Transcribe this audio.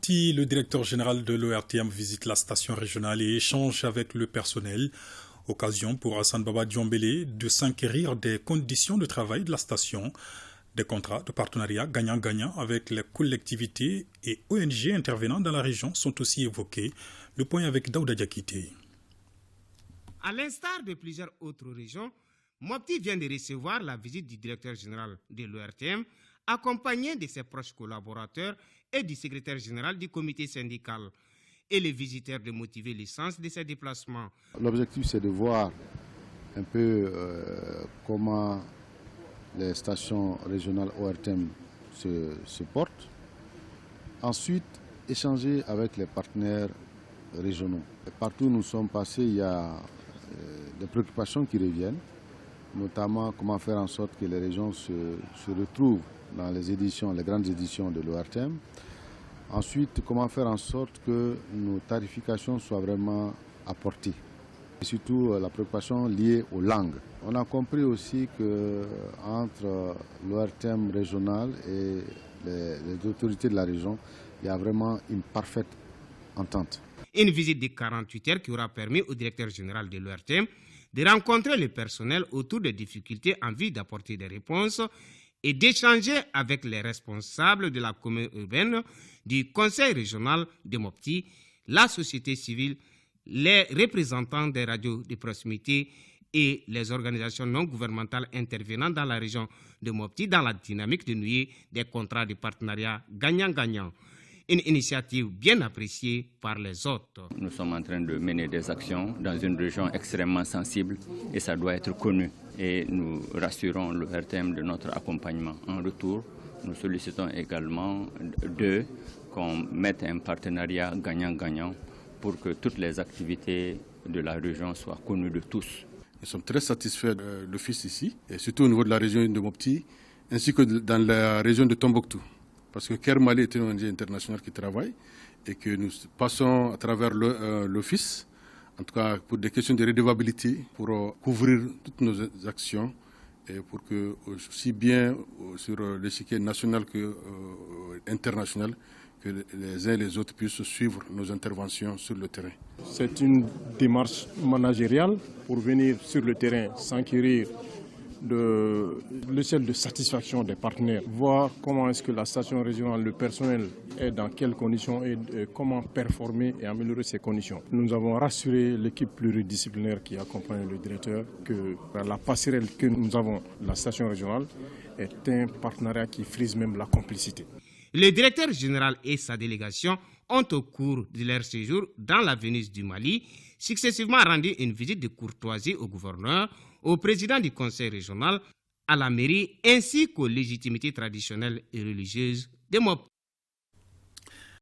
Mopti, le directeur général de l'ORTM visite la station régionale et échange avec le personnel. Occasion pour Hassan Baba Diombele de s'enquérir des conditions de travail de la station. Des contrats de partenariat gagnant-gagnant avec les collectivités et ONG intervenant dans la région sont aussi évoqués. Le point avec Daouda Diakité. À l'instar de plusieurs autres régions, Mopti vient de recevoir la visite du directeur général de l'ORTM, accompagné de ses proches collaborateurs et du secrétaire général du comité syndical. Et les visiteurs de motiver l'essence de ces déplacements. L'objectif, c'est de voir un peu comment les stations régionales ORTM se portent. Ensuite, échanger avec les partenaires régionaux. Partout où nous sommes passés, il y a des préoccupations qui reviennent, notamment comment faire en sorte que les régions se retrouvent dans les grandes éditions de l'ORTM. Ensuite, comment faire en sorte que nos tarifications soient vraiment apportées. Et surtout, la préoccupation liée aux langues. On a compris aussi qu'entre l'ORTM régional et les autorités de la région, il y a vraiment une parfaite entente. Une visite de 48 heures qui aura permis au directeur général de l'ORTM de rencontrer le personnel autour des difficultés en vue d'apporter des réponses et d'échanger avec les responsables de la commune urbaine, du conseil régional de Mopti, la société civile, les représentants des radios de proximité et les organisations non gouvernementales intervenant dans la région de Mopti dans la dynamique de nouer des contrats de partenariat gagnant-gagnant. Une initiative bien appréciée par les autres. Nous sommes en train de mener des actions dans une région extrêmement sensible et ça doit être connu. Et nous rassurons le RTM de notre accompagnement. En retour, nous sollicitons également d'eux qu'on mette un partenariat gagnant-gagnant pour que toutes les activités de la région soient connues de tous. Nous sommes très satisfaits de l'office ici, et surtout au niveau de la région de Mopti, ainsi que dans la région de Tombouctou. Parce que Kermali est une ONG internationale qui travaille et que nous passons à travers l'office, en tout cas pour des questions de redevabilité, pour couvrir toutes nos actions et pour que, aussi bien sur l'échiquier national que international, que les uns et les autres puissent suivre nos interventions sur le terrain. C'est une démarche managériale pour venir sur le terrain s'enquérir de l'échelle de satisfaction des partenaires, voir comment est-ce que la station régionale, le personnel est dans quelles conditions et comment performer et améliorer ces conditions. Nous avons rassuré l'équipe pluridisciplinaire qui accompagne le directeur que la passerelle que nous avons, la station régionale, est un partenariat qui frise même la complicité. Le directeur général et sa délégation ont au cours de leur séjour dans la Venise du Mali successivement rendu une visite de courtoisie au gouverneur, au président du conseil régional, à la mairie ainsi qu'aux légitimités traditionnelles et religieuses de Mopti.